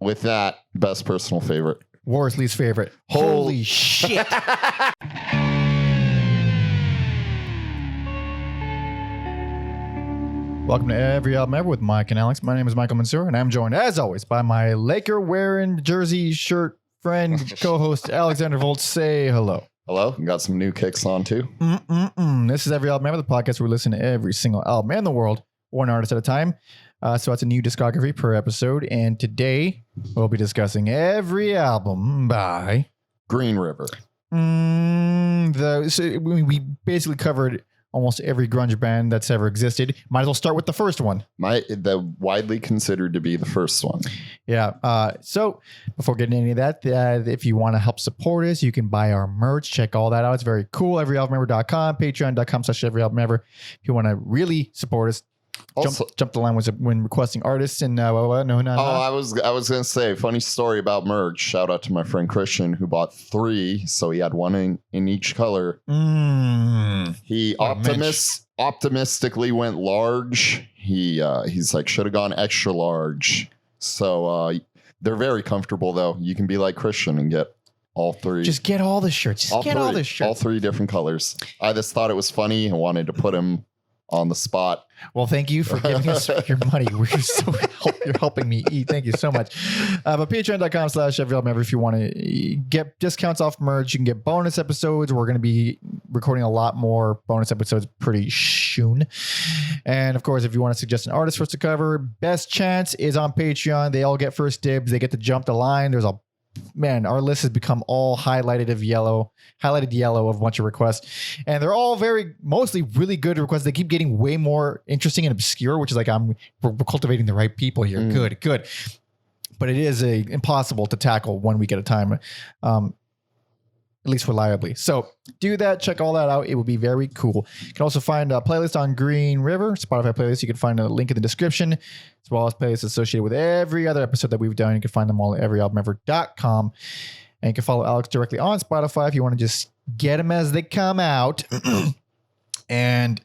With that, best personal favorite. Worst least favorite. Holy shit. Welcome to Every Album Ever with Mike and Alex. My name is Michael Mansour, and I'm joined, as always, by my Laker-wearing jersey shirt friend, co-host Alexander Volt. Say hello. Hello. Got some new kicks on, too. This is Every Album Ever, the podcast where we listen to every single album in the world, one artist at a time. So it's a new discography per episode, and today we'll be discussing every album by Green River. We basically covered almost every grunge band that's ever existed. Might as well start with the first one. The widely considered to be the first one. Yeah. So before getting into that, if you want to help support us, you can buy our merch. Check all that out. It's very cool. Everyalbumever.com, patreon.com/everyalbumever. If you want to really support us, Also, jump the line when requesting artists and I was gonna say, funny story about merch. Shout out to my friend Christian who bought 3, so he had one in each color. He optimistically went large. He's like, should have gone extra large. So they're very comfortable though. You can be like Christian and get all 3. Just get all the shirts. All the shirts. All 3 different colors. I just thought it was funny and wanted to put him on the spot. Well, thank you for giving us your money. You're helping me eat. Thank you so much. But patreon.com/everyalbumever if you want to get discounts off merch. You can get bonus episodes. We're going to be recording a lot more bonus episodes pretty soon. And of course, if you want to suggest an artist for us to cover, best chance is on Patreon. They all get first dibs. They get to jump the line. Our list has become all highlighted yellow of a bunch of requests, and they're all mostly really good requests. They keep getting way more interesting and obscure, which is like we're cultivating the right people here. Good. But it is impossible to tackle 1 week at a time, at least reliably. So do that. Check all that out. It will be very cool. You can also find a playlist on Green River, Spotify playlist. You can find a link in the description, as well as playlists associated with every other episode that we've done. You can find them all at everyalbumever.com. And you can follow Alex directly on Spotify if you want to just get them as they come out. And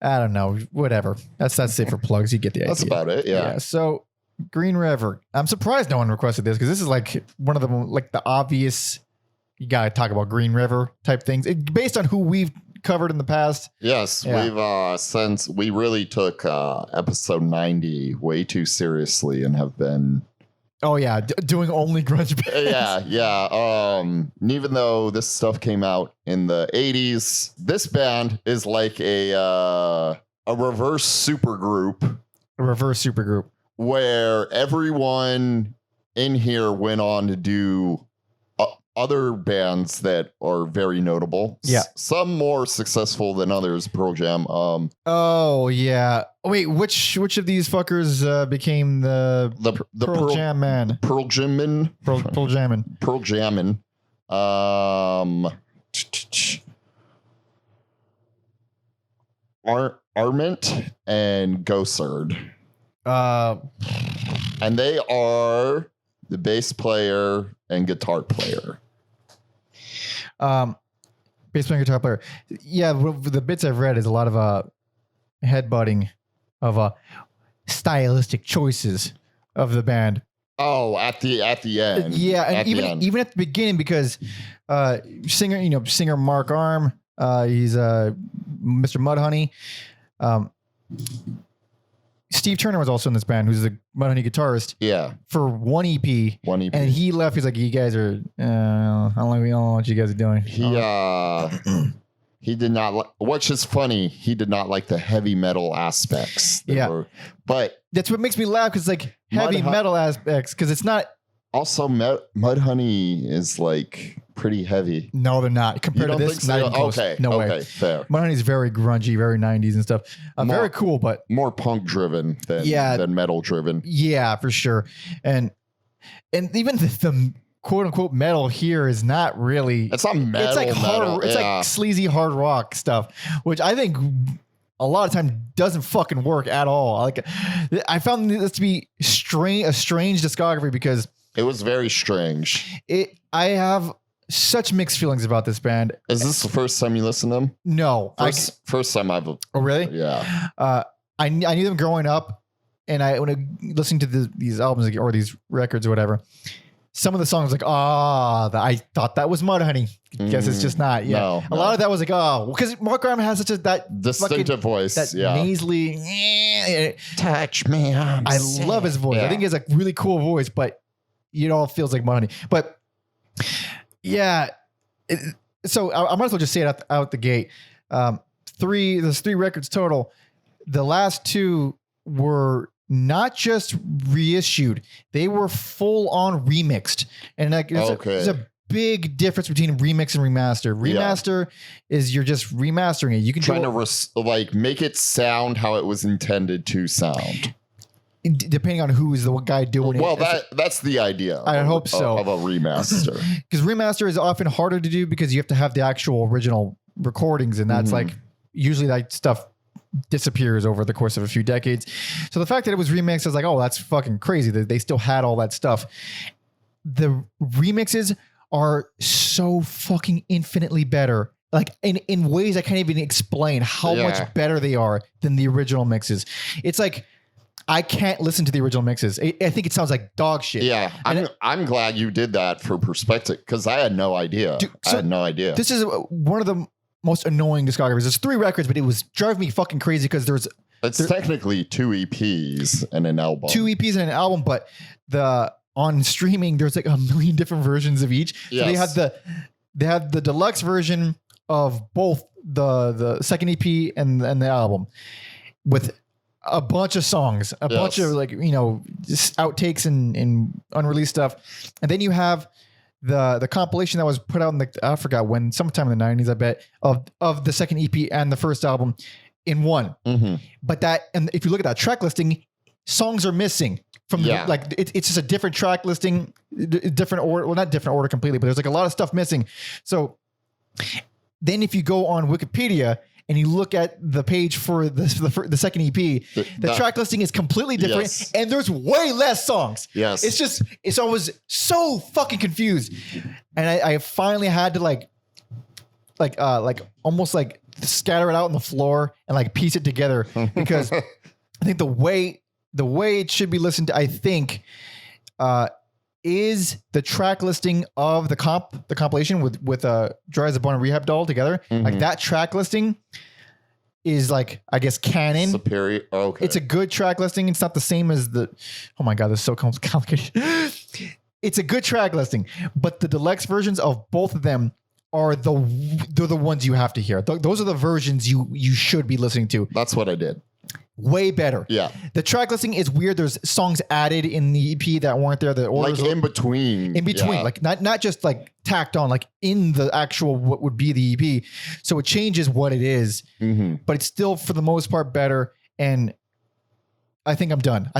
I don't know, whatever. That's it for plugs. You get the idea. That's about it. Yeah. So Green River. I'm surprised no one requested this because this is like one of the obvious. You got to talk about Green River type things based on who we've covered in the past. Yes. Yeah. We really took episode 90 way too seriously and have been. Oh yeah. Doing only grunge bands. Yeah. Even though this stuff came out in the 80s, this band is like a reverse supergroup. A reverse supergroup. Where everyone in here went on to do other bands that are very notable. Yeah. Some more successful than others. Pearl Jam. Oh yeah. Wait, which of these fuckers became the Pearl Jam man? Pearl Jammin. Pearl Jammin. Pearl Jammin. Ament and Gossard. And they are the bass player and guitar player. Bass player and guitar player. Yeah, the bits I've read is a lot of headbutting of stylistic choices of the band. Oh, at the end. Yeah, and even at the beginning, because singer Mark Arm, he's Mr. Mudhoney. Steve Turner was also in this band, who's the Mudhoney guitarist. Yeah. For one EP. And he left. He's like, you guys are, I don't know what you guys are doing. He did not, which is funny. He did not like the heavy metal aspects. But that's what makes me laugh. Cause it's like heavy metal aspects. Cause it's not. Also, Mudhoney is like pretty heavy. No, they're not. Compared to this, not even close. No way. Fair. Mudhoney is very grungy, very 90s and stuff. Very cool, but more punk driven than metal driven. Yeah, for sure. And even the quote unquote metal here is not really. It's not metal. It's like hard. It's like sleazy hard rock stuff, which I think a lot of time doesn't fucking work at all. Like, I found this to be a strange discography because it was very strange. I have such mixed feelings about this band. Is this the first time you listen to them? No. First time I've. Oh, really? Yeah. I knew them growing up, when I listening to these albums or these records or whatever, some of the songs like, I thought that was Mudhoney. Guess it's just not. Yeah. No. A lot of that was like, because Mark Arm has such that distinctive voice. That nasally. Touch me. I love his voice. I think he has a really cool voice, but it all feels like Mudhoney. But yeah. So I might as well just say it out the gate. There's 3 records total. The last 2 were not just reissued; they were full on remixed. And like, there's a big difference between remix and remaster. Remaster is you're just remastering it. You can trying to make it sound how it was intended to sound. Depending on who is the guy doing it. Well, that's the idea. I hope so. Of a remaster. Because remaster is often harder to do because you have to have the actual original recordings, and that's like usually that stuff disappears over the course of a few decades. So the fact that it was remixed, I was like, oh, that's fucking crazy that they still had all that stuff. The remixes are so fucking infinitely better. Like in ways I can't even explain how much better they are than the original mixes. It's like, I can't listen to the original mixes. I think it sounds like dog shit. Yeah, I'm glad you did that for perspective because I had no idea. Dude, I had no idea. This is one of the most annoying discographies. There's 3 records, but it was driving me fucking crazy because it's technically 2 EPs and an album. 2 EPs and an album, but on streaming there's like a million different versions of each. So they have the deluxe version of both the second EP and the album with a bunch of songs, a bunch of just outtakes and unreleased stuff. And then you have the compilation that was put out in I forgot when, sometime in the 90s, I bet, of the second EP and the first album in one. Mm-hmm. But and if you look at that track listing, songs are missing from it's just a different track listing, different order. Well, not different order completely, but there's like a lot of stuff missing. So then if you go on Wikipedia and you look at the page for the second EP, the track listing is completely different, and there's way less songs. Yes, it's always so fucking confused, and I finally had to like almost like scatter it out on the floor and like piece it together because I think the way it should be listened to, I think, is the track listing of the compilation with Dry as a Bone and Rehab Doll together. Mm-hmm. Like that track listing is like, I guess, canon. Superior. Okay. It's a good track listing. It's not the same as oh my God, this is so complicated. It's a good track listing, but the deluxe versions of both of them they're the ones you have to hear. Those are the versions you should be listening to. That's what I did. Way better. Yeah. The track listing is weird. There's songs added in the EP that weren't there. The orders like in between. Like not just like tacked on, like in the actual what would be the EP. So it changes what it is, but it's still for the most part better. And I think I'm done.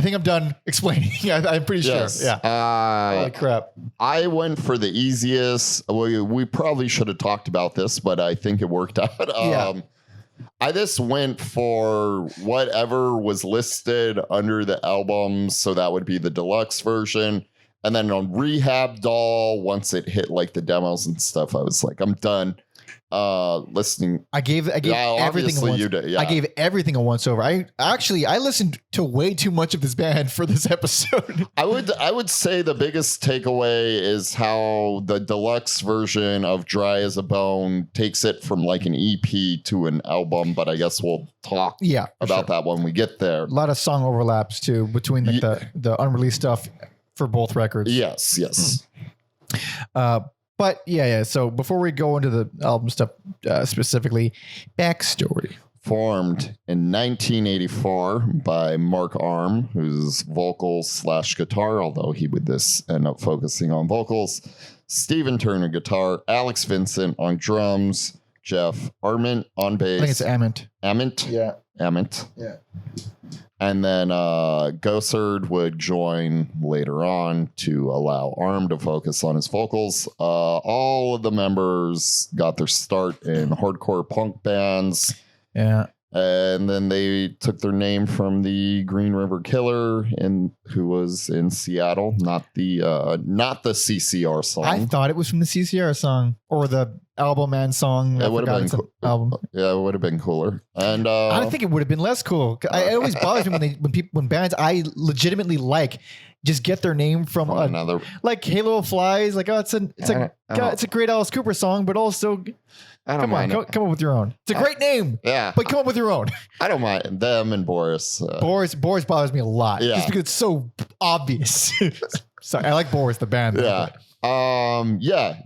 Explaining. I'm pretty sure. Yeah. Holy crap. I went for the easiest. We probably should have talked about this, but I think it worked out. I just went for whatever was listed under the album. So that would be the deluxe version. And then on Rehab Doll, once it hit like the demos and stuff, I was like, I'm done listening. I gave everything a once. You did, I gave everything a once over. I listened to way too much of this band for this episode. I would say the biggest takeaway is how the deluxe version of Dry as a Bone takes it from like an EP to an album, but I guess we'll talk about that when we get there. A lot of song overlaps too between the unreleased stuff for both records. Yes. But yeah. So before we go into the album stuff specifically, backstory. Formed in 1984 by Mark Arm, who's vocals/guitar, although he would end up focusing on vocals. Stephen Turner guitar, Alex Vincent on drums, Jeff Ament on bass. I think it's Ament. Ament? Yeah. Ament. Yeah. And then Gossard would join later on to allow Arm to focus on his vocals. All of the members got their start in hardcore punk bands. Yeah. And then they took their name from the Green River Killer, who was in Seattle, not the CCR song. I thought it was from the CCR song or the Album Man song. It would have been album. Yeah, it would have been cooler. And I think it would have been less cool. It always bothers me when bands I legitimately like just get their name from another, like Halo Flies. Like, it's a great Alice Cooper song, but also. Come up with your own. It's a great name. Yeah. But come up with your own. I don't mind them and Boris. Boris bothers me a lot. Yeah. Just because it's so obvious. Sorry, I like Boris, the band. Yeah.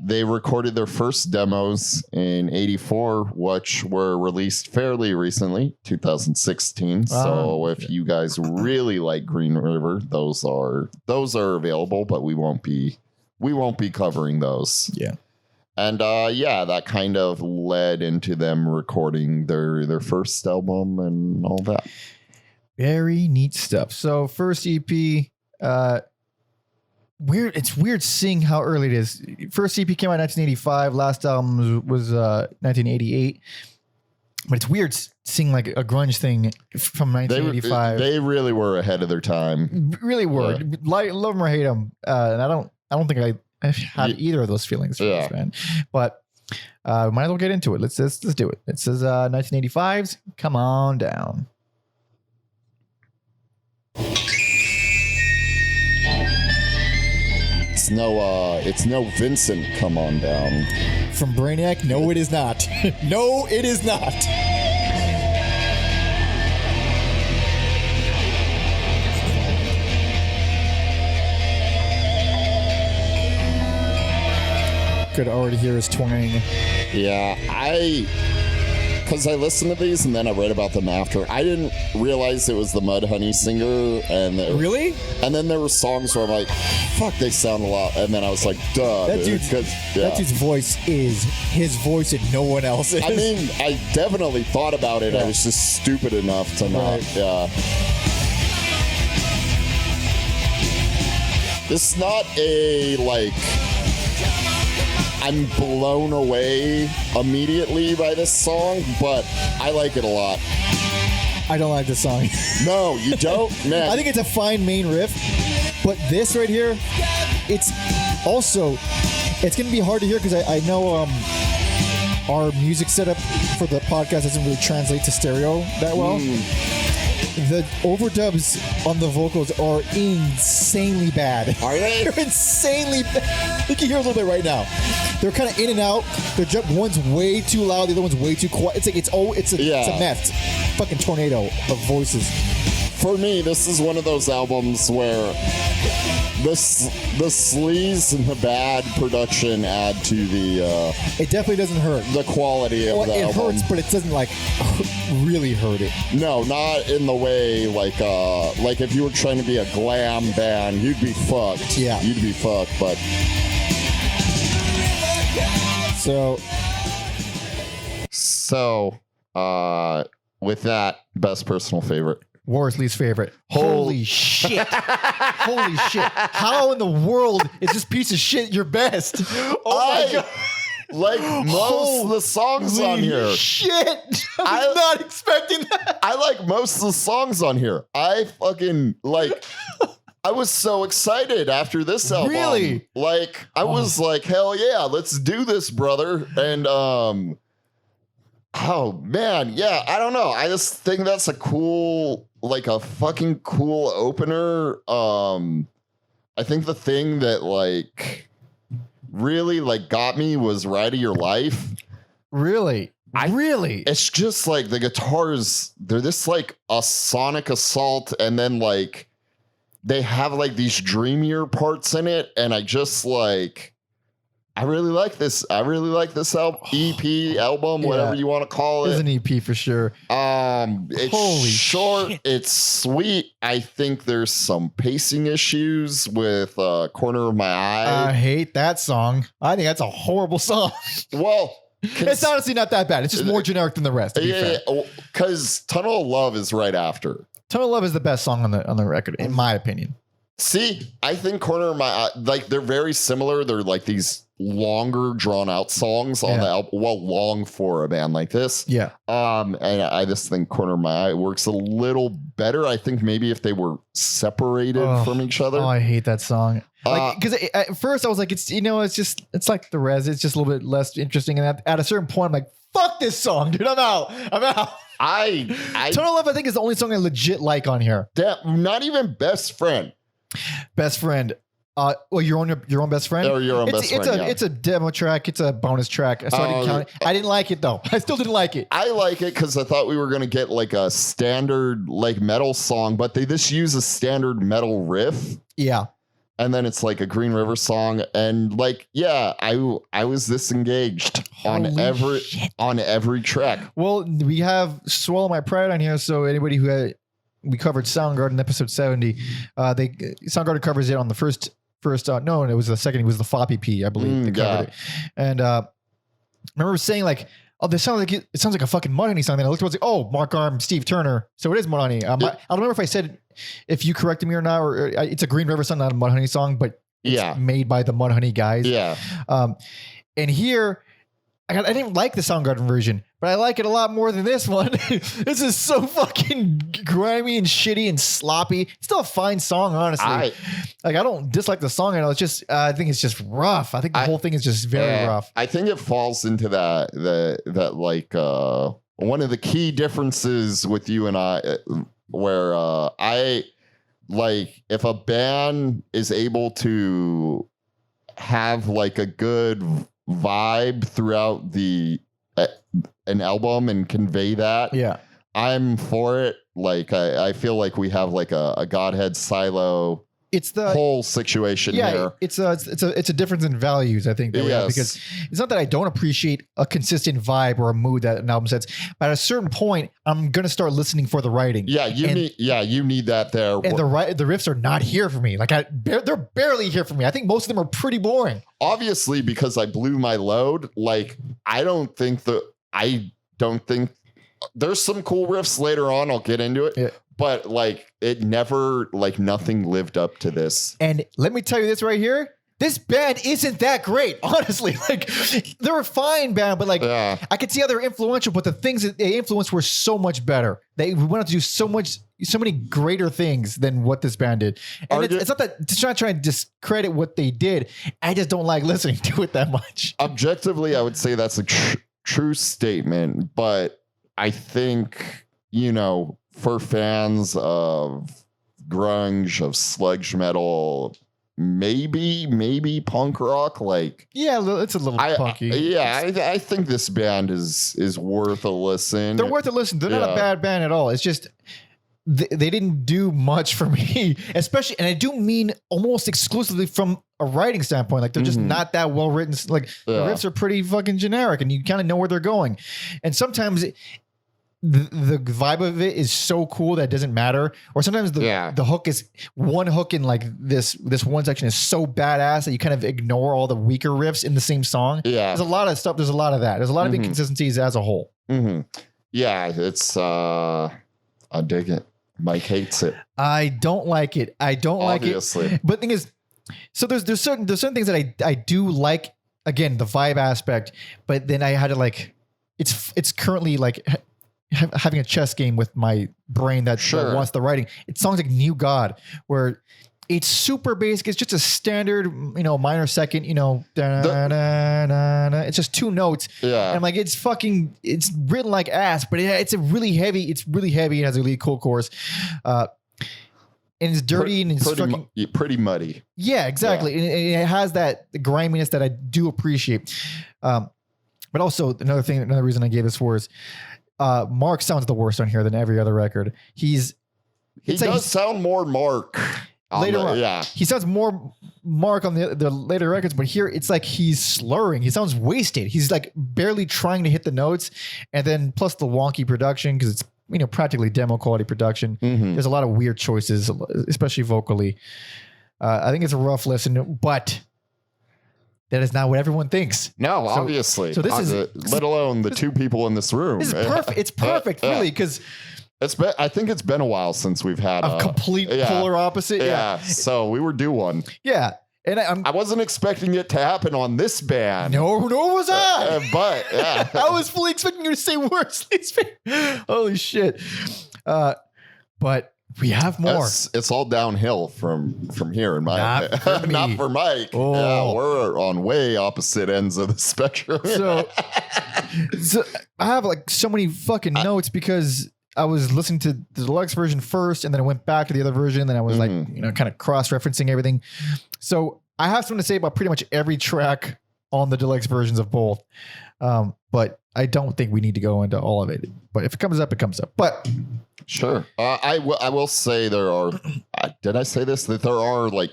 They recorded their first demos in 84, which were released fairly recently, 2016. So if you guys really like Green River, those are available, but we won't be covering those. Yeah. And that kind of led into them recording their first album and all that. Very neat stuff. So first EP, weird. It's weird seeing how early it is. First EP came out in 1985. Last album was 1988. But it's weird seeing like a grunge thing from 1985. They really were ahead of their time. Really were. Yeah. Love them or hate them. And I don't think I have either of those feelings for this band, but might as well get into it. Let's do it. It says 1985's Come On Down. It's no Vincent Come On Down from Brainiac. No, it is not. No, it is not. Could already hear his twang. Yeah, because I listened to these and then I read about them after. I didn't realize it was the Mudhoney singer. Really? And then there were songs where I'm like, fuck, they sound a lot. And then I was like, duh. That dude's voice is his voice and no one else's. I mean, I definitely thought about it. Yeah. I was just stupid enough to not. Yeah. It's not a, like... I'm blown away immediately by this song, but I like it a lot. I don't like this song. No, you don't? Man. I think it's a fine main riff, but this right here, it's going to be hard to hear because I know our music setup for the podcast doesn't really translate to stereo that well. The overdubs on the vocals are insanely bad. Are they? They're insanely bad. You can hear a little bit right now. They're kind of in and out. One's way too loud, the other one's way too quiet. It's like it's a mess. Fucking tornado of voices. For me, this is one of those albums where the sleaze and the bad production add to the. It definitely doesn't hurt. The quality of the album. It hurts, but it doesn't like really hurt it. No, not in the way like if you were trying to be a glam band, you'd be fucked. Yeah, you'd be fucked. But so with that, best personal favorite. War's least favorite. Holy shit. Holy shit. How in the world is this piece of shit your best? Oh my God. Like most of the songs on here. Shit. I was not expecting that. I like most of the songs on here. I fucking like. I was so excited after this album. Really? Like, I was like, hell yeah, let's do this, brother. And oh man, yeah, I don't know. I just think that's a fucking cool opener. I think the thing that like really like got me was Ride of Your Life. Really? Really? It's just like the guitars, they're this like a sonic assault, and then like they have like these dreamier parts in it, and I just like I really like this. I really like this EP album, whatever you want to call it. It's an EP for sure. It's Holy short. Shit. It's sweet. I think there's some pacing issues with Corner of My Eye. I hate that song. I think that's a horrible song. Well, it's honestly not that bad. It's just more generic than the rest. Because Tunnel of Love is right after. Tunnel of Love is the best song on the record, in my opinion. See, I think Corner of My Eye, like they're very similar. They're like these longer drawn out songs on the album. Well, long for a band like this. Yeah. And I just think Corner of My Eye works a little better. I think maybe if they were separated from each other. Oh, I hate that song. Like, because at first I was like, it's it's like the Res. It's just a little bit less interesting. And at a certain point, I'm like, fuck this song, dude. I'm out. Total Love, I think, is the only song I legit like on here. Not even Best Friend. Best Friend. Well, your own best friend. Or your own best friend. It's a demo track. It's a bonus track. I started counting. I didn't like it though. I still didn't like it. I like it because I thought we were gonna get like a standard like metal song, but they just use a standard metal riff. Yeah. And then it's like a Green River song, and like, yeah, I was disengaged on every track. Well, we have Swallow My Pride on here, so anybody we covered Soundgarden episode 70. Soundgarden covers it on the first. No, it was the second. It was the FOP EP, I believe. They covered it, and I remember saying like, "Oh, this sounds like it sounds like a fucking Mudhoney song." Then I looked towards, oh, Mark Arm, Steve Turner. So it is Mudhoney. I don't remember if I said if you corrected me or not, or it's a Green River song, not a Mudhoney song, but it's made by the Mudhoney guys. Yeah. And here, I didn't like the Soundgarden version, but I like it a lot more than this one. This is so fucking grimy and shitty and sloppy. It's still a fine song, honestly. I don't dislike the song. I just I think it's just rough. I think the whole thing is just very rough. I think it falls into that like one of the key differences with you and I, where I like if a band is able to have like a good vibe throughout an album and convey that. Yeah. I'm for it. Like I feel like we have like a Godhead Silo. It's the whole situation here. It's a difference in values, I think, that we have, because it's not that I don't appreciate a consistent vibe or a mood that an album sets, but at a certain point, I'm gonna start listening for the writing. Yeah, you need that there. And the riffs are not here for me. Like they're barely here for me. I think most of them are pretty boring. Obviously, because I blew my load. Like I don't think there's some cool riffs later on. I'll get into it. Yeah. But like it never, like nothing lived up to this. And let me tell you this right here. This band isn't that great, honestly. Like they're a fine band, but like I could see how they're influential, but the things that they influenced were so much better. They went on to do so many greater things than what this band did. And it's not that it's not trying to discredit what they did. I just don't like listening to it that much. Objectively, I would say that's a true statement, but I think, for fans of grunge, of sludge metal, maybe punk rock, like it's a little punky. I think this band is worth a listen. They're worth a listen. They're not a bad band at all. It's just they didn't do much for me, especially, and I do mean almost exclusively from a writing standpoint. Like they're just not that well written. Like the riffs are pretty fucking generic, and you kind of know where they're going. And sometimes the vibe of it is so cool that it doesn't matter. Or sometimes the hook is one hook in like this one section is so badass that you kind of ignore all the weaker riffs in the same song. Yeah. There's a lot of stuff. There's a lot of that. There's a lot of inconsistencies as a whole. Yeah. It's, I dig it. Mike hates it. I don't like it. Obviously. But the thing is, so there's certain things that I do like, again, the vibe aspect, but then I had to like, it's currently like having a chess game with my brain that wants the writing. It sounds like New God, where it's super basic. It's just a standard, minor second, it's just two notes. Yeah. And I'm like, it's written like ass, but it's really heavy. It has a really cool chorus. And it's dirty and it's pretty muddy. Yeah, exactly. Yeah. And it has that griminess that I do appreciate. But also another reason I gave this for is, Mark sounds the worst on here than every other record. He does sound more Mark later on. Yeah, he sounds more Mark on the later records, but here it's like he's slurring. He sounds wasted. He's like barely trying to hit the notes, and then plus the wonky production, because it's practically demo quality production. There's a lot of weird choices, especially vocally. I think it's a rough listen, but that is not what everyone thinks. No, obviously. So this is, let alone the two people in this room. This is perfect. It's perfect, really, because I think it's been a while since we've had a complete polar opposite. Yeah. So we were due one. Yeah. And I wasn't expecting it to happen on this band. nor was I. But yeah. I was fully expecting you to say worse. Holy shit. But we have more. It's all downhill from here in my Not for me. not for Mike. Oh. Yeah, we're on way opposite ends of the spectrum. So I have like so many fucking notes because I was listening to the deluxe version first, and then I went back to the other version. Then I was like, kind of cross-referencing everything. So I have something to say about pretty much every track on the deluxe versions of both. But I don't think we need to go into all of it. But if it comes up, it comes up. But sure. I will say there are, did I say this? That there are like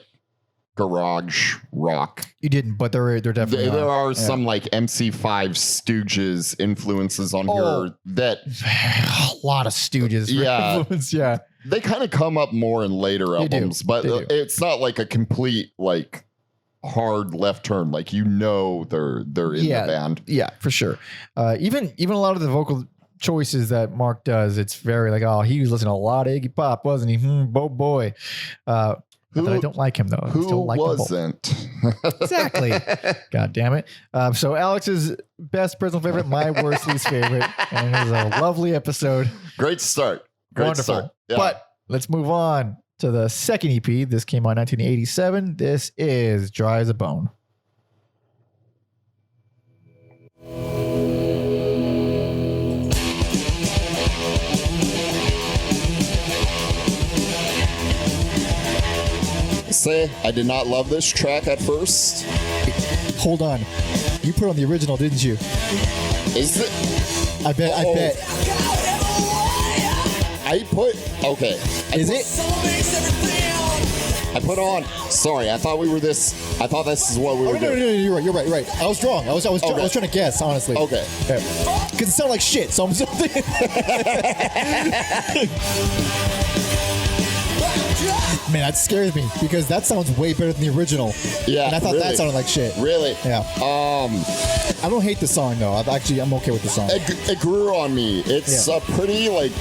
garage rock. You didn't, but there definitely there are some like MC5 Stooges influences on here that a lot of Stooges. Yeah. Influence, yeah. They kind of come up more in later albums, but it's not like a complete like hard left turn. Like, they're in the band. Yeah, for sure. Even a lot of the vocal choices that Mark does, it's very like, oh, he was listening to a lot of Iggy Pop, wasn't he? Boy. But I don't like him though. Who still like wasn't? Exactly. God damn it. So Alex's best personal favorite, my worst least favorite, and it was a lovely episode. Great start. Wonderful. Start. Yeah. But let's move on to the second EP. This came out in 1987. This is Dry as a Bone. Say, I did not love this track at first. Hold on. You put on the original, didn't you? Is it? I bet. Okay. Is it? I put on. Sorry, I thought this is what we were doing. No, you're right. I was wrong. I was trying to guess, honestly. Okay. Because it sounded like shit, so I'm thinking. Man, that scares me because that sounds way better than the original. Yeah, and I thought that sounded like shit. Really? Yeah. I don't hate the song though. I'm okay with the song. It grew on me. It's a pretty like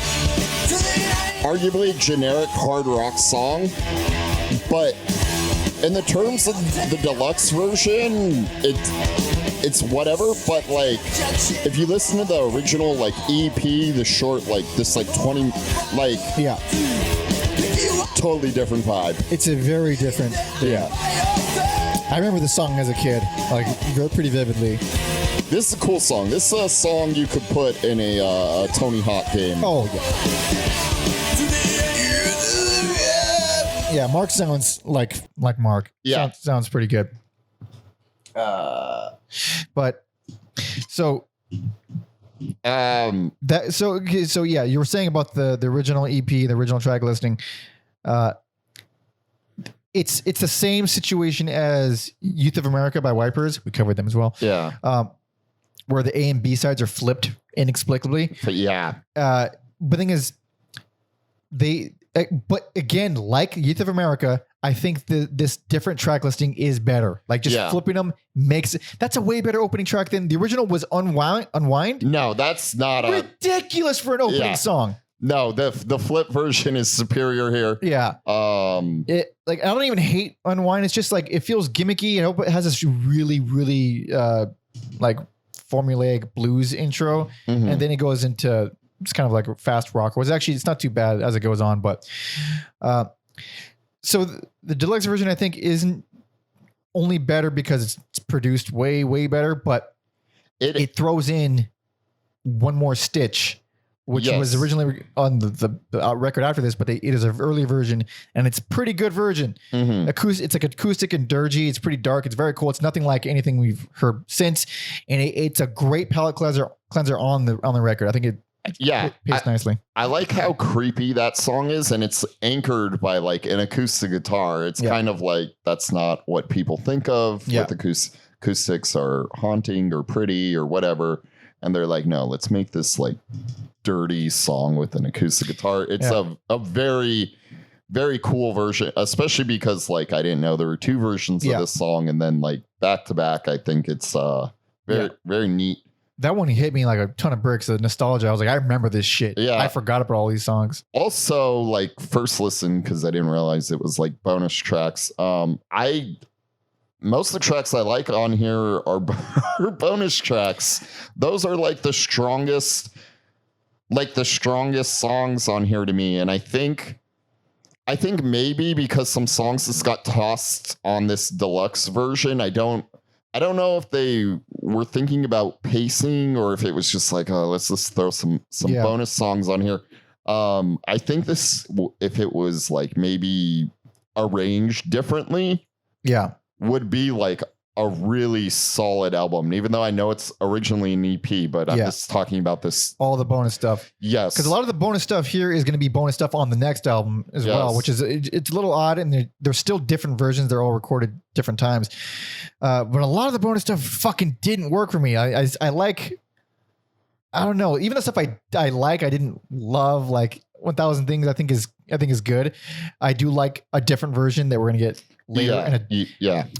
arguably generic hard rock song, but in the terms of the deluxe version, it's whatever. But like, if you listen to the original like EP, the short like this like 20 like totally different vibe. It's a very different thing. Yeah. I remember the song as a kid, like pretty vividly. This is a cool song. This is a song you could put in a Tony Hawk game. Oh yeah. Yeah, Mark sounds like Mark. Yeah, sounds pretty good. But so. So yeah, you were saying about the original EP, the original track listing. It's the same situation as Youth of America by Wipers. We covered them as well. Yeah. Where the A and B sides are flipped inexplicably. But yeah. But the thing is, but again, like Youth of America, I think this different track listing is better. Like just flipping them makes it. That's a way better opening track than the original was. Unwind. No, that's not ridiculous for an opening song. No, the flip version is superior here. Yeah. It like I don't even hate Unwind. It's just like it feels gimmicky. It has this really like formulaic blues intro, and then it goes into it's kind of like a fast rock. It's not too bad as it goes on, but so the deluxe version I think isn't only better because it's produced way better, but it throws in one more stitch. Which was originally on the record after this, but it is an early version, and it's a pretty good version. It's like acoustic and dirgy. It's pretty dark. It's very cool. It's nothing like anything we've heard since, and it's a great palate cleanser on the record. I think it pays nicely. I like how creepy that song is, and it's anchored by like an acoustic guitar. It's kind of like that's not what people think of with acoustics are haunting or pretty or whatever, and they're like, no, let's make this like dirty song with an acoustic guitar. It's a very, very cool version, especially because like I didn't know there were two versions of this song, and then like back to back, I think it's very neat. That one hit me like a ton of bricks of nostalgia. I was like, I remember this shit. Yeah, I forgot about all these songs. Also, like first listen because I didn't realize it was like bonus tracks. I most of the tracks I like on here are bonus tracks. Those are like the strongest songs on here to me. And I think maybe because some songs just got tossed on this deluxe version, I don't know if they were thinking about pacing or if it was just like, oh, let's just throw some bonus songs on here. I think this, if it was like maybe arranged differently, would be like a really solid album, even though I know it's originally an EP, but I'm just talking about this. All the bonus stuff. Yes. Because a lot of the bonus stuff here is going to be bonus stuff on the next album as well, which is, it's a little odd, and there's still different versions. They're all recorded different times. But a lot of the bonus stuff fucking didn't work for me. I like, I don't know, even the stuff I didn't love, like 1,000 Things I think is good. I do like a different version that we're going to get later.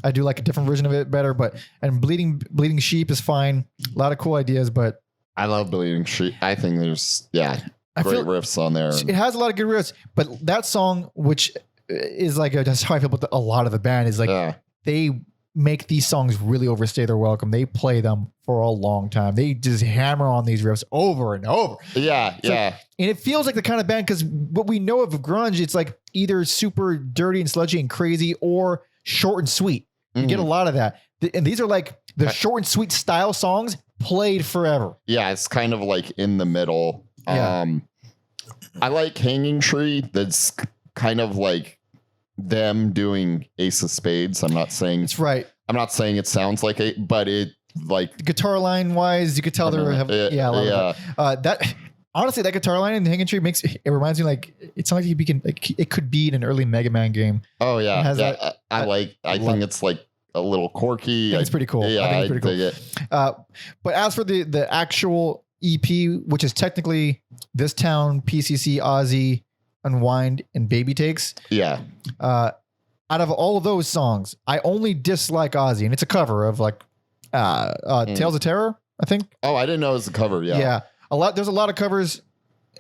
I do like a different version of it better, and Bleeding Sheep is fine. A lot of cool ideas, but I love Bleeding Sheep. I think there's great riffs on there. It has a lot of good riffs, but that song, which is like that's how I feel about a lot of the band, is like they make these songs really overstay their welcome. They play them for a long time. They just hammer on these riffs over and over. Like, and it feels like the kind of band, because what we know of grunge, it's like either super dirty and sludgy and crazy or short and sweet. You get a lot of that. And these are like the short and sweet style songs played forever. Yeah, it's kind of like in the middle. I like Hanging Tree. That's kind of like them doing Ace of Spades. I'm not saying it's right. I'm not saying it sounds like it, but it like guitar line wise, you could tell they're that. Honestly, that guitar line in the Hanging Tree it reminds me like it sounds like it could be in an early Mega Man game. Oh yeah, I think it's like a little quirky. It's pretty cool. Yeah, I think it's pretty cool. But as for the actual EP, which is technically This Town, PCC, Ozzy, Unwind, and Baby Takes. Yeah. Out of all of those songs, I only dislike Ozzy, and it's a cover of like Tales of Terror, I think. Oh, I didn't know it was a cover. Yeah. Yeah. There's a lot of covers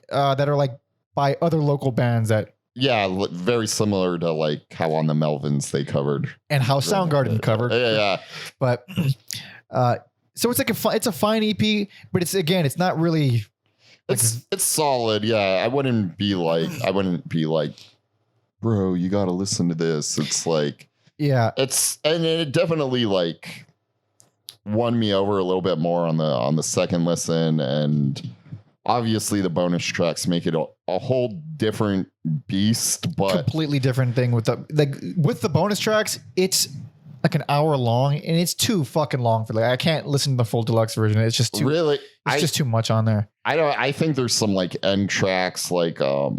that are like by other local bands that. Yeah, very similar to like how on the Melvins they covered. And how Soundgarden covered. Yeah. But so it's like it's a fine EP, but it's not really. It's solid. Yeah. I wouldn't be like, bro, you got to listen to this. It's like, and it definitely like won me over a little bit more on the second listen. And obviously the bonus tracks make it a whole different beast, but completely different thing with the bonus tracks. It's like an hour long, and it's too fucking long for I can't listen to the full deluxe version. It's just too just too much on there. I think there's some like end tracks like The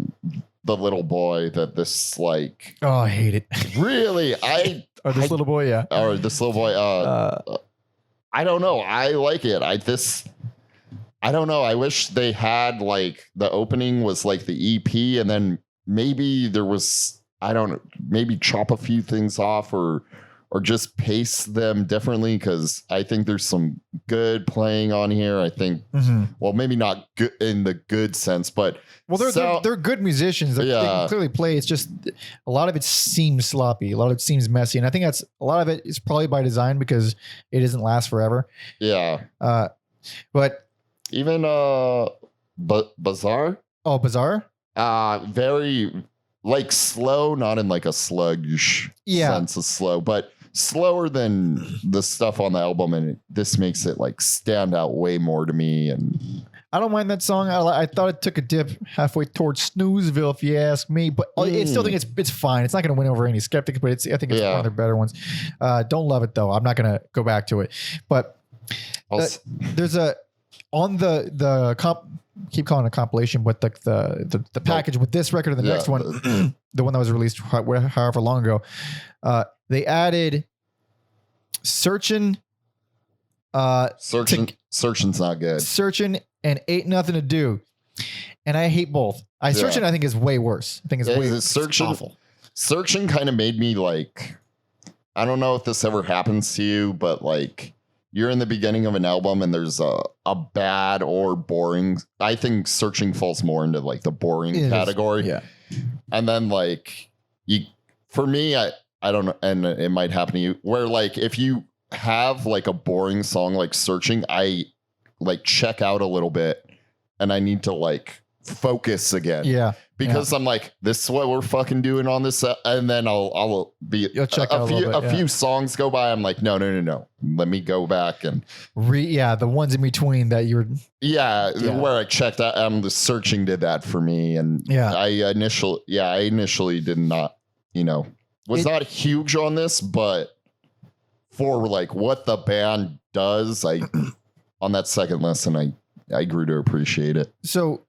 Little Boy that this like I hate it. Really? Little boy, yeah. Or This Little Boy I don't know. I like it. I don't know. I wish they had like the opening was like the EP, and then maybe there was maybe chop a few things off or just pace them differently, because I think there's some good playing on here. I think, well, maybe not good in the good sense, but they're good musicians. They can clearly play. It's just a lot of it seems sloppy. A lot of it seems messy, and I think a lot of it is probably by design because it doesn't last forever. Yeah. But even Bizarre. Oh, Bizarre. Very like slow, not in like a sluggish sense of slow, but slower than the stuff on the album, and this makes it like stand out way more to me. And I don't mind that song. I thought it took a dip halfway towards Snoozeville, if you ask me, but I still think it's fine. It's not going to win over any skeptics, but I think it's one of their better ones. Don't love it though. I'm not going to go back to it, but there's on the comp. Keep calling it a compilation, but the package with this record and the next one, the one that was released however long ago, they added Searchin'. Searchin's not good. Searchin' and Ain't Nothing to Do, and I hate both. Searchin' I think is way worse. I think it's awful. Searchin' kind of made me like, I don't know if this ever happens to you, but like, you're in the beginning of an album and there's a bad or boring. I think Searching falls more into like the boring category. Yeah. And then like for me, I don't know, and it might happen to you, where like if you have like a boring song like Searching, I like check out a little bit and I need to like focus again. Yeah. Because I'm like, this is what we're fucking doing on this, and then I'll be a few songs go by. I'm like, no. Let me go back and the ones in between that you're where I checked out. The Searching did that for me, and I initially did not, was not huge on this, but for like what the band does, on that second listen, I grew to appreciate it. So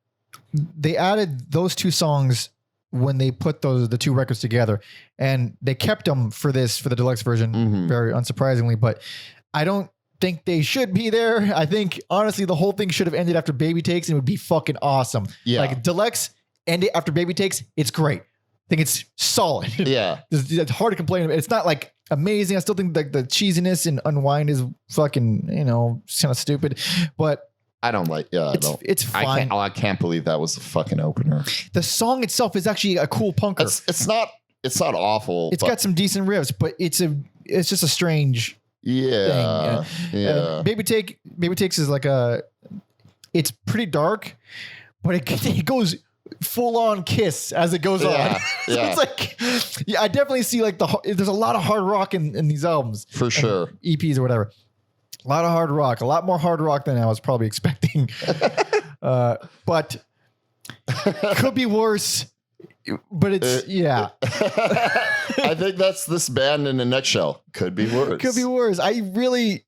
they added those two songs when they put the two records together, and they kept them for the deluxe version, very unsurprisingly, but I don't think they should be there. I think honestly, the whole thing should have ended after Baby Takes, and it would be fucking awesome. Yeah. Like deluxe ended after Baby Takes. It's great. I think it's solid. Yeah. It's hard to complain about. It's not like amazing. I still think like the cheesiness and Unwind is fucking, kind of stupid, but I don't like. Yeah, it's fine. I can't believe that was the fucking opener. The song itself is actually a cool punker. It's not awful. It's got some decent riffs, but it's just a strange thing. Yeah. Baby Takes is like it's pretty dark, but it goes full on Kiss as it goes on. So it's like, I definitely see like there's a lot of hard rock in these albums for sure, EPs or whatever. A lot of hard rock, a lot more hard rock than I was probably expecting. But could be worse. But it's I think that's this band in a nutshell. Could be worse. Could be worse. I really.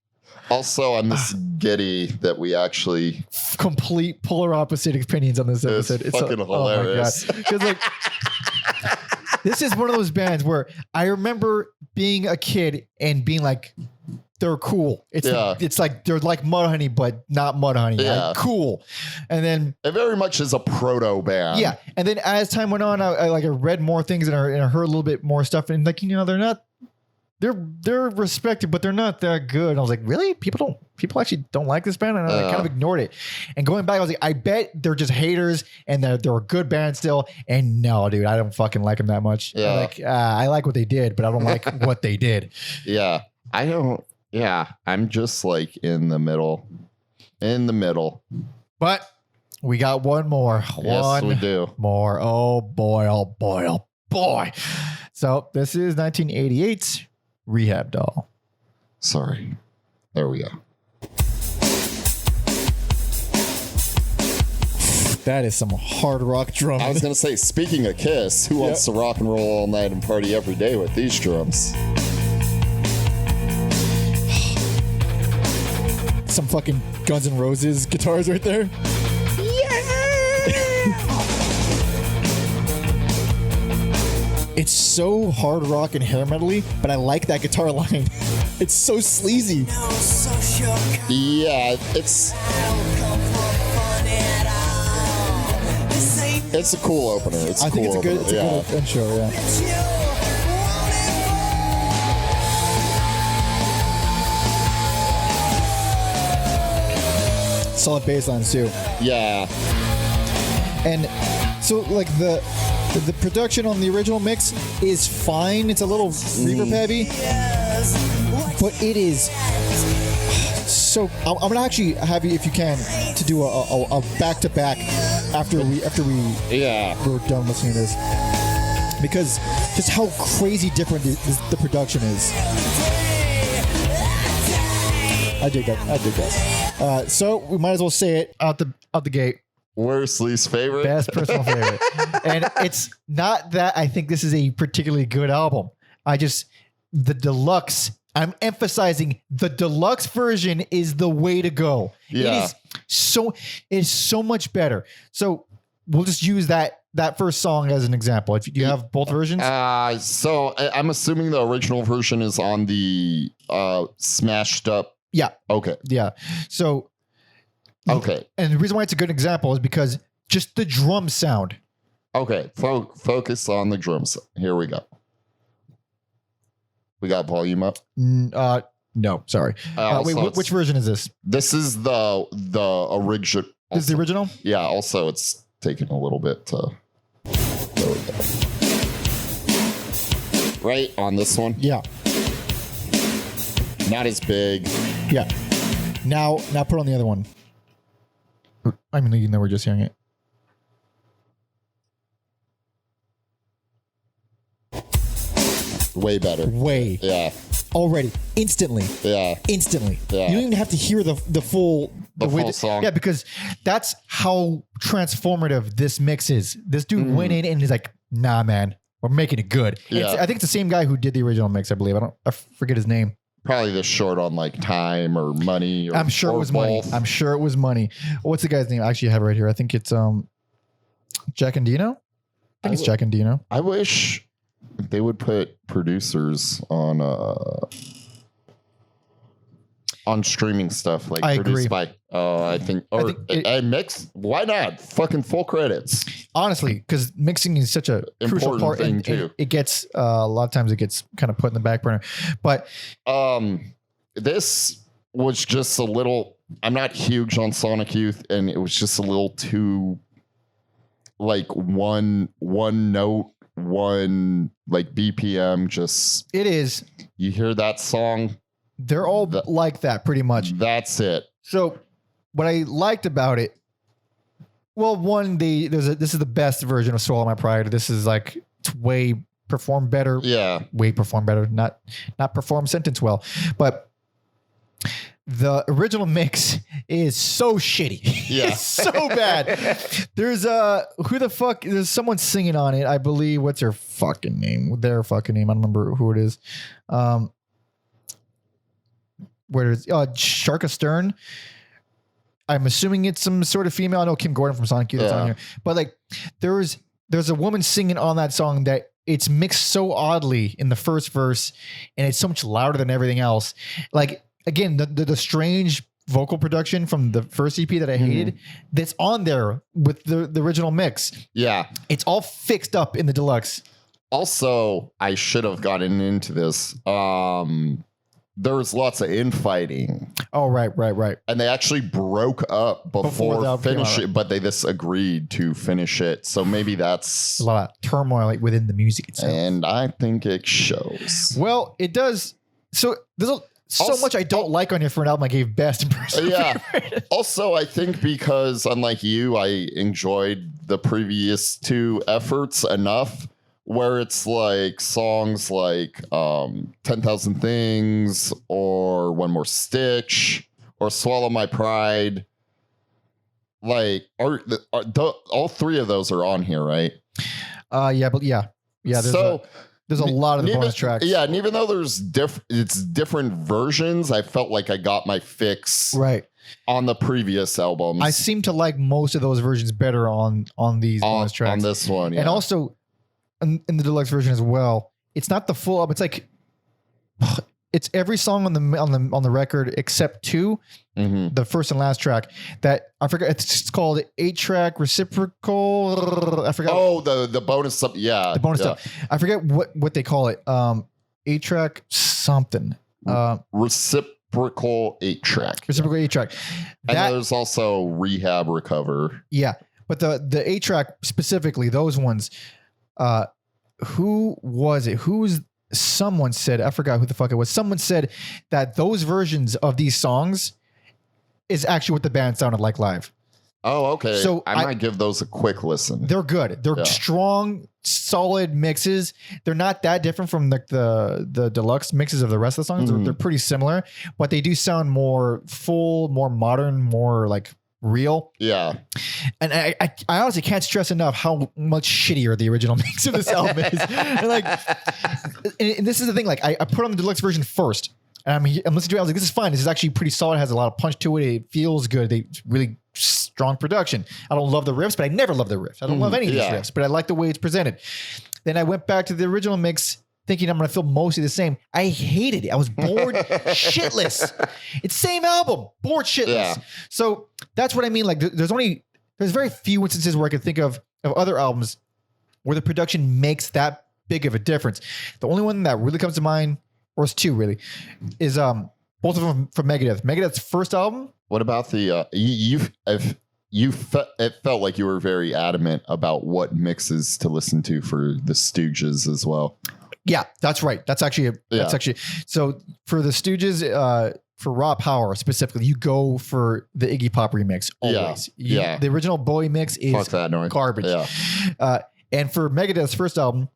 Also, on this giddy that we actually complete polar opposite opinions on this episode. It's fucking hilarious. Because like this is one of those bands where I remember being a kid and being like, they're cool. It's like they're like Mudhoney, but not Mudhoney. Yeah, like, cool. And then it very much is a proto band. Yeah, and then as time went on, I read more things and I heard a little bit more stuff, and like they're not. They're respected, but they're not that good. And I was like, really? People actually don't like this band? And I kind of ignored it. And going back, I was like, I bet they're just haters and they're a good band still. And no, dude, I don't fucking like them that much. Yeah. I like what they did, but I don't like what they did. Yeah. I don't. Yeah. I'm just like in the middle. But we got one more. Yes, we do. More. Oh boy. Oh boy. Oh boy. So this is 1988's Rehab Doll. Sorry. There we go. That is some hard rock drums. I was going to say, speaking of Kiss, who wants to rock and roll all night and party every day with these drums? Some fucking Guns N' Roses guitars right there. It's so hard rock and hair metal-y, but I like that guitar line. It's so sleazy. Yeah, it's a cool opener. I think it's a good intro, yeah. Solid bass lines too. Yeah. And so like the production on the original mix is fine. It's a little reverb heavy, but it is so. I'm gonna actually have you, if you can, to do a back to back after we we're done listening to this, because just how crazy different the production is. I dig that. So we might as well say it out the gate. Worst, least favorite? Best personal favorite. And it's not that I think this is a particularly good album. The deluxe, I'm emphasizing the deluxe version is the way to go. Yeah. It is so much better. So we'll just use that first song as an example. If you have both versions. So I'm assuming the original version is on the smashed up. Yeah. Okay. Yeah. So. Okay. And the reason why it's a good example is because just the drum sound. Okay. Focus on the drums. Here we go. We got volume up? No, sorry. Wait, which version is this? This is the original. This is the original? Yeah. Also, it's taking a little bit to. There we go. right? On this one. Yeah. Not as big. Yeah. Now put on the other one. I mean, you know, we're just hearing it. Way better. Way. Yeah. Already. Instantly. Yeah. Instantly. Yeah. You don't even have to hear the full... The full song. Yeah, because that's how transformative this mix is. This dude went in and he's like, nah, man, we're making it good. Yeah. I think it's the same guy who did the original mix, I believe. I forget his name. Probably this short on like time or money. Or, I'm sure it was both. money. I'm sure it was money. What's the guy's name? I actually have it right here. I think it's Jack and Dino. I think it's Jack and Dino. I wish they would put producers on streaming stuff, like I produced agree. by I think mix. Why not? Fucking full credits. Honestly, because mixing is such a crucial Important part, thing, and too. it gets a lot of times it gets kind of put in the back burner. But this was just a little. I'm not huge on Sonic Youth, and it was just a little too like one note, one like BPM. Just it is. You hear that song. They're all like that pretty much. That's it. So what I liked about it, well, one, this is the best version of Swallow My Pride. This is like, it's way performed better. Yeah. Way performed better. Not perform sentence well. But the original mix is so shitty. Yeah. It's so bad. There's who the fuck, there's someone singing on it, I believe. What's her fucking name? Their fucking name. I don't remember who it is. Where is Sharka Stern? I'm assuming it's some sort of female. I know Kim Gordon from Sonic Youth is on here, but like there's a woman singing on that song that it's mixed so oddly in the first verse, and it's so much louder than everything else. Like again, the strange vocal production from the first EP that I hated, that's on there with the original mix. Yeah, it's all fixed up in the deluxe. Also, I should have gotten into this. There was lots of infighting. Oh, right. And they actually broke up before finishing, but they disagreed to finish it. So maybe that's a lot of turmoil within the music itself. And I think it shows. Well, it does. So there's so much I don't like on your front album. I gave best and personal favorite. Also, I think because unlike you, I enjoyed the previous two efforts enough where it's like songs like 10,000 Things or One More Stitch or Swallow My Pride. Like, all three of those are on here, right? Yeah. There's a lot of the bonus tracks. Yeah, and even though there's different versions, I felt like I got my fix on the previous albums. I seem to like most of those versions better on these bonus tracks. On this one, yeah. And also in the deluxe version as well, it's not the full album. It's like it's every song on the record except two, the first and last track that I forgot. It's called 8-track reciprocal. I forgot. Oh, the bonus stuff. Yeah, the bonus stuff. I forget what they call it. 8-track something. Reciprocal 8-track. Reciprocal 8-track. And there's also Rehab Recover. Yeah, but the 8-track specifically, those ones. Who was it? Someone said, I forgot who the fuck it was. Someone said that those versions of these songs is actually what the band sounded like live. Oh, okay. So I might give those a quick listen. They're good. They're strong, solid mixes. They're not that different from the deluxe mixes of the rest of the songs. They're pretty similar, but they do sound more full, more modern, more like real. Yeah. And I honestly can't stress enough how much shittier the original mix of this album is. And like, and this is the thing, like I put on the deluxe version first and I'm listening to it. I was like, this is fine. This is actually pretty solid. It has a lot of punch to it. It feels good. It's really strong production. I don't love the riffs, but I never love the riffs. I don't love any of these riffs, but I like the way it's presented. Then I went back to the original mix thinking I'm going to feel mostly the same. I hated it. I was bored shitless. It's same album, bored shitless. Yeah. So that's what I mean. Like there's very few instances where I can think of other albums where the production makes that big of a difference. The only one that really comes to mind, or it's two really, is both of them from Megadeth. Megadeth's first album. What about the it felt like you were very adamant about what mixes to listen to for the Stooges as well. Yeah, that's right. That's actually so for the Stooges, for Raw Power specifically, you go for the Iggy Pop remix always. Yeah. The original Bowie mix is Fuck that noise. garbage. Yeah. And for Megadeth's first album,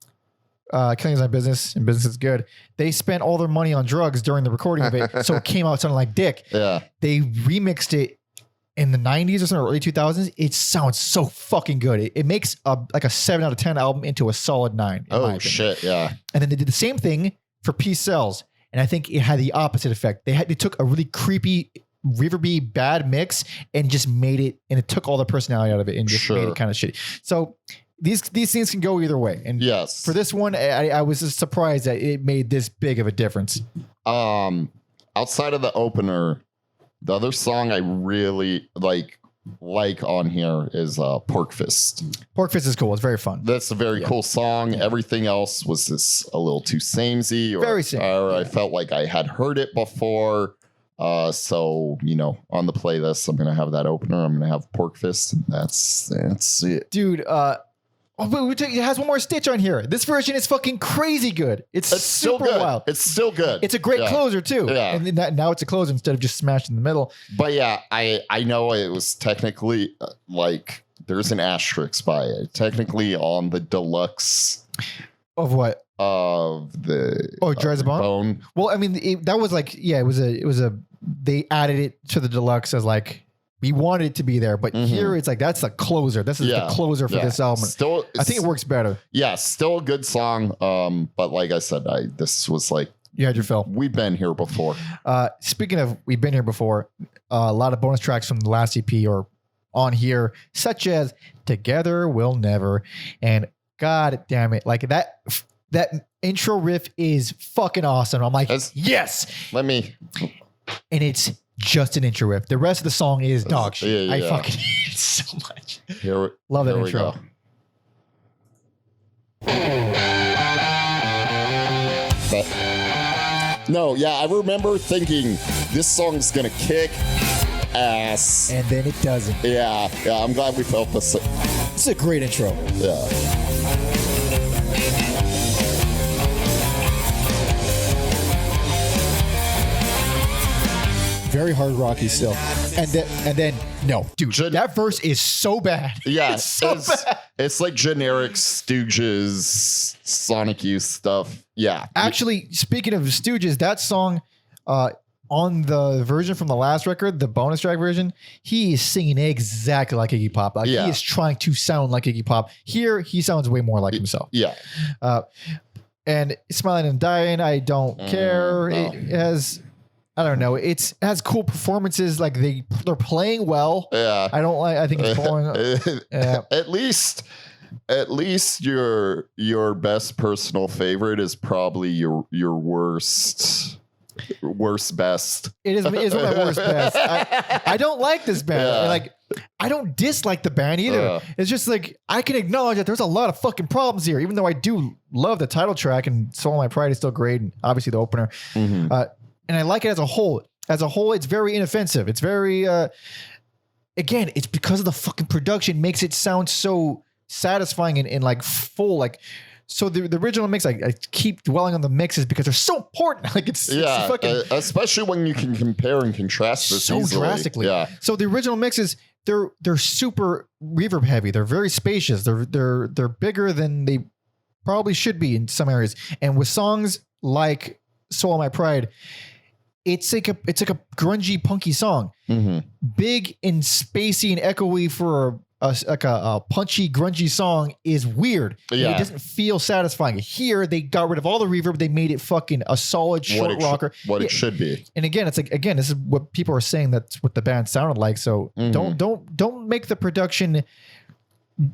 Killing Is My Business and Business Is Good, they spent all their money on drugs during the recording of it, so it came out sounding like dick. Yeah. They remixed it in the 90s or something, early 2000s. It sounds so fucking good. It makes like a 7 out of 10 album into a solid 9. Oh shit, yeah. And then they did the same thing for Peace Sells, and I think it had the opposite effect. They took a really creepy, reverby bad mix and just made it, and it took all the personality out of it and just made it kind of shitty. So these things can go either way. And yes, for this one, I was just surprised that it made this big of a difference. Outside of the opener, the other song I really like on here is Pork Fist. Pork Fist is cool. It's very fun. That's a very cool song. Yeah. Everything else was just a little too samey, very same. Or I felt like I had heard it before. So, on the playlist, I'm going to have that opener. I'm going to have Pork Fist. That's it. Dude, it has one more stitch on here. This version is fucking crazy good. It's super still good. wild. It's still good. It's a great closer too. Yeah. And then now it's a closer instead of just smashed in the middle. But yeah, I know it was technically there's an asterisk by it. Technically on the deluxe. Of what? Of the Dries Bone. Well, I mean, that was it was a they added it to the deluxe as like, we wanted it to be there, but here it's like, that's the closer. This is the closer for this album. Still, I think it works better. Yeah, still a good song. But like I said, this was like, you had your fill. We've been here before. Speaking of, we've been here before. A lot of bonus tracks from the last EP are on here, such as Together We'll Never, and God damn it, like that intro riff is fucking awesome. I'm like, yes. And it's just an intro riff. The rest of the song is dog shit. Yeah. I fucking hate it so much. Love that intro. I remember thinking this song's gonna kick ass, and then it doesn't. Yeah. I'm glad we felt this. It's a great intro. Yeah. Very hard rocky still. And then no, dude, that verse is so bad. Yeah, it's bad. It's like generic Stooges, Sonic Youth stuff. Yeah. Actually, speaking of Stooges, that song on the version from the last record, the bonus track version, he is singing exactly like Iggy Pop. He is trying to sound like Iggy Pop. Here, he sounds way more like himself. Yeah. And Smiling and Dying, I don't care. No. It has... I don't know. It has cool performances. Like they're playing well. Yeah. I think it's boring. Yeah. At least your best personal favorite is probably your worst best. It is my worst best. I don't like this band. Yeah. Like I don't dislike the band either. It's just like I can acknowledge that there's a lot of fucking problems here, even though I do love the title track and Soul My Pride is still great, and obviously the opener. Mm-hmm. And I like it as a whole. As a whole, it's very inoffensive. It's very, again, it's because of the fucking production makes it sound so satisfying and like full. Like, so the original mix, I keep dwelling on the mixes because they're so important. Like it's fucking, especially when you can compare and contrast this so easily. Drastically. Yeah. So the original mixes, they're super reverb heavy. They're very spacious. They're bigger than they probably should be in some areas. And with songs like Soul My Pride, it's like a grungy, punky song, big and spacey and echoey for a punchy, grungy song is weird. Yeah. It doesn't feel satisfying. Here, they got rid of all the reverb. They made it fucking a solid short rocker. It should be. And again, it's like this is what people are saying. That's what the band sounded like. So don't make the production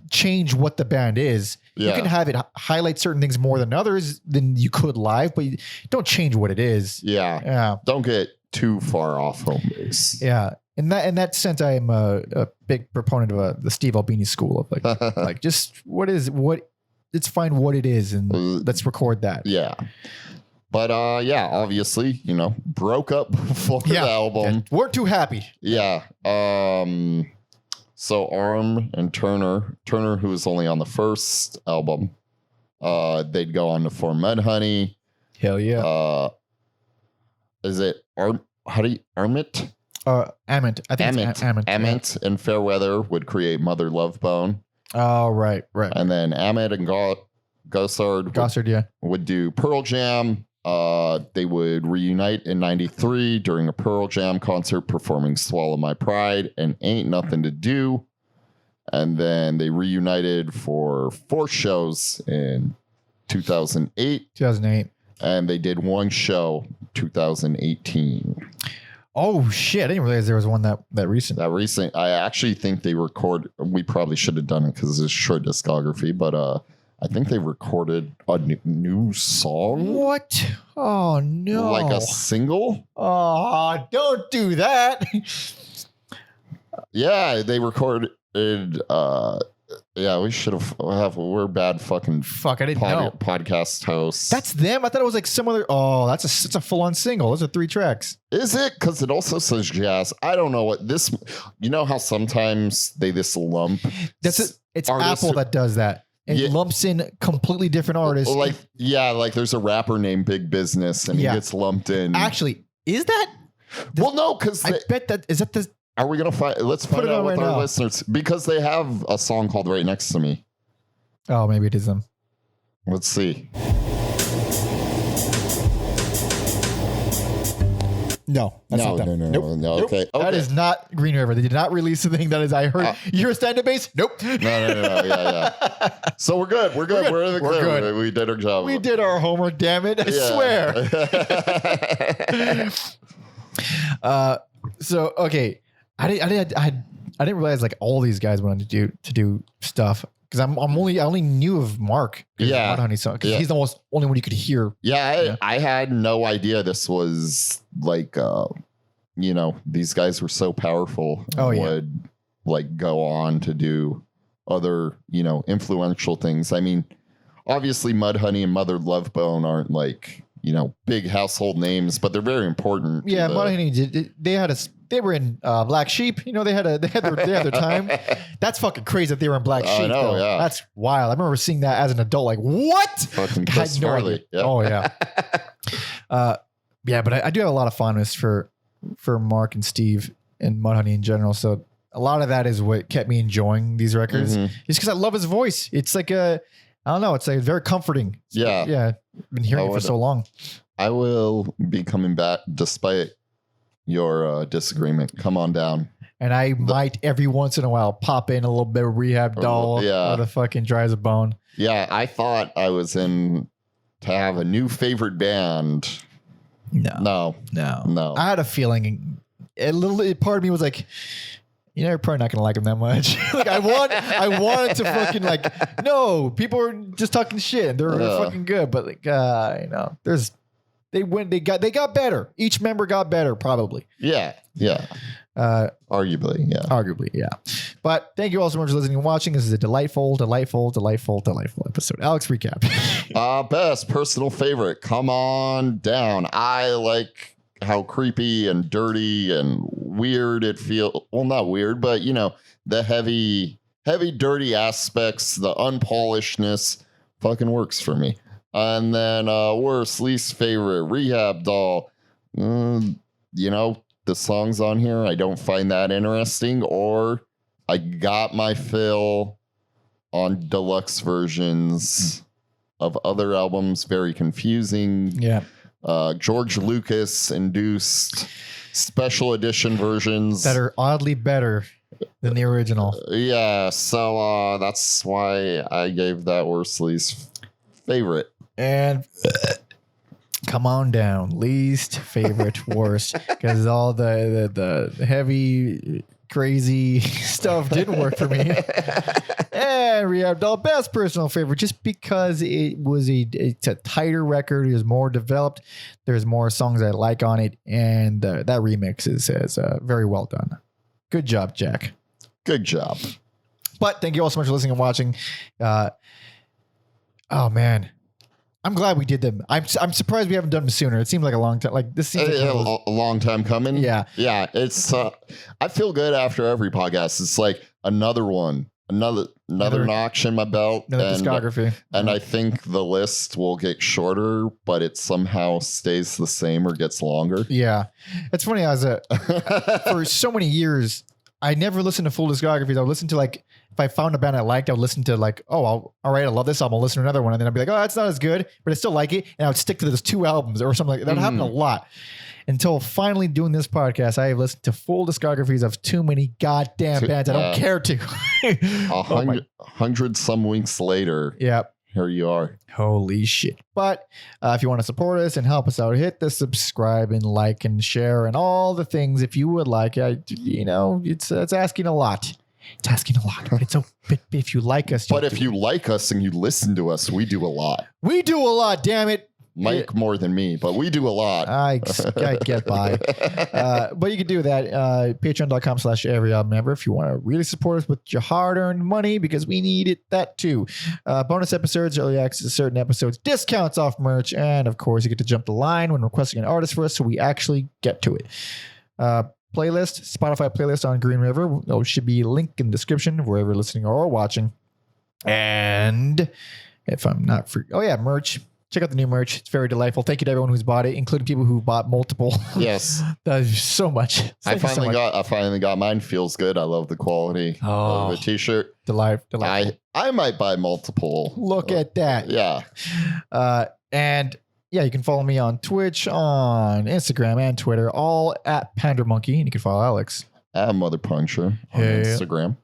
change what the band is. Yeah. You can have it highlight certain things more than others than you could live, but don't change what it is. Yeah. Don't get too far off home base. Yeah. In that sense, I am a big proponent of the Steve Albini school of like just let's find what it is and let's record that. Yeah. But obviously, broke up before the album. Weren't too happy. Yeah. So Arm and Turner, who was only on the first album, They'd go on to form Mudhoney. Hell yeah. Is it Ament? Ament. I think it's Ament. Ament and Fairweather would create Mother Love Bone. Oh, right. And then Ament and Gossard would do Pearl Jam. They would reunite in 93 during a Pearl Jam concert performing Swallow My Pride and Ain't Nothing to Do. And then they reunited for 4 shows in 2008. And they did 1 show 2018. Oh shit! I didn't realize there was one that recent. I actually think they record. We probably should have done it because it's a short discography, but I think they recorded a new song. What? Oh no! Like a single? Oh, don't do that. Yeah, they recorded. Yeah, we should have. We're bad fucking. Fuck! I didn't know. Podcast hosts. That's them. I thought it was like some other. Oh, it's a full on single. Those are 3 tracks. Is it? Because it also says jazz. I don't know what this. You know how sometimes they this lump. That's it. It's Apple that does that. It lumps in completely different artists. Like there's a rapper named Big Business, and he gets lumped in. Actually, is that? Well, no, because I bet that is that the. Are we gonna find? Let's find out with our listeners because they have a song called "Right Next to Me." Oh, maybe it is them. Let's see. No, that's not them. No. Okay. That is not Green River. They did not release the thing that is. I heard you're a stand-up bass. Nope. No. Yeah. So we're good. We're good. We're in the clear. Good. We did our job. We did our homework. Damn it! I swear. So okay. I didn't realize like all these guys wanted to do stuff because I only knew of Mark. Mudhoney song because he's the only one you could hear. I had no idea this was like these guys were so powerful. And would like go on to do other influential things. I mean, obviously Mudhoney and Mother Love Bone aren't like big household names, but they're very important. Yeah, Mudhoney they were in Black Sheep. They had their time. That's fucking crazy that they were in Black Sheep. Though. Yeah. That's wild. I remember seeing that as an adult. Like what? Fucking Chris Farley. Yeah. Oh yeah. But I do have a lot of fondness for Mark and Steve and Mudhoney in general. So a lot of that is what kept me enjoying these records. Just because I love his voice. It's like I don't know. It's like very comforting. Yeah. I've been hearing it for so long. I will be coming back despite your disagreement. Come on down. And I might every once in a while pop in a little bit of Rehab Doll. Or the fucking Dry as a Bone. Yeah. I thought I was in to have a new favorite band. No. I had a feeling part of me was like, you're probably not gonna like them that much. Like I wanted to fucking like, no, people are just talking shit. They're fucking good, but like, they got better. Each member got better, probably. Yeah. Arguably, yeah. But thank you all so much for listening and watching. This is a delightful episode. Alex, recap. Best personal favorite. Come on down. I like how creepy and dirty and weird it feels. Well, not weird, but the heavy, dirty aspects, the unpolishedness fucking works for me. And then worst, least favorite, Rehab Doll. The songs on here, I don't find that interesting, or I got my fill on deluxe versions of other albums. Very confusing. Yeah. George Lucas induced special edition versions that are oddly better than the original. Yeah. So that's why I gave that worst, least favorite. And come on down, least favorite, worst, because all the heavy, crazy stuff didn't work for me. And Rehab Doll, best personal favorite, just because it's a tighter record, it was more developed. There's more songs I like on it, and that remix is very well done. Good job, Jack. Good job. But thank you all so much for listening and watching. Oh man. I'm glad we did them. I'm surprised we haven't done them sooner. It seemed like a long time. Like this seems like a long time coming. Yeah. It's. I feel good after every podcast. It's like another one. another notch in my belt. Another discography. And I think the list will get shorter, but it somehow stays the same or gets longer. Yeah. It's funny, for so many years, I never listened to full discographies. I would listen to like, if I found a band I liked, I would listen to like, all right, I love this album. I'll listen to another one. And then I'd be like, oh, that's not as good, but I still like it. And I would stick to those 2 albums or something like that. That happened a lot. Until finally doing this podcast, I have listened to full discographies of too many goddamn bands I don't care to. 100 some weeks later. Yep. Here you are. Holy shit. But if you want to support us and help us out, hit the subscribe and like and share and all the things if you would like. It's asking a lot. It's asking a lot. But it's if you like us. But if you like us and you listen to us, we do a lot. We do a lot, damn it. Mike more than me, but we do a lot. I get by. But you can do that. Patreon.com/everyalbumnever if you want to really support us with your hard-earned money, because we need that too. Bonus episodes, early access to certain episodes, discounts off merch, and of course you get to jump the line when requesting an artist for us, so we actually get to it. Playlist, Spotify playlist on Green River. There should be a link in the description wherever you're listening or watching. And if I'm not free, merch. Check out the new merch. It's very delightful. Thank you to everyone who's bought it, including people who bought multiple. Yes. That is so much. I finally got mine. Feels good. I love the quality of the t-shirt. Delightful. I might buy multiple. Look at that. Yeah. And you can follow me on Twitch, on Instagram and Twitter, all at Pander Monkey. And you can follow Alex at Mother Puncture on Instagram.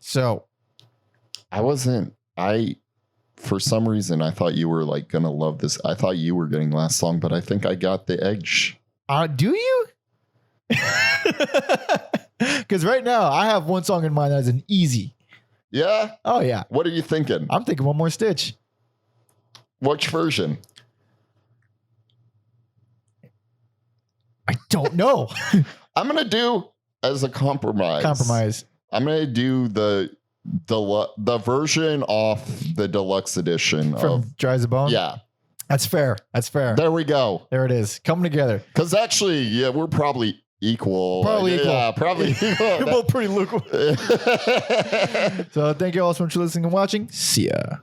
So for some reason, I thought you were like going to love this. I thought you were getting last song, but I think I got the edge. Do you? Because right now I have one song in mind that is an easy. Yeah? Oh, yeah. What are you thinking? I'm thinking One More Stitch. Which version? I don't know. I'm going to do as a compromise. I'm going to do the version off the deluxe edition from Dry as a Bone. Yeah, that's fair. There we go. There it is. Coming together. Because actually, we're probably equal. Yeah, probably equal. We're both pretty lukewarm. So thank you all so much for listening and watching. See ya.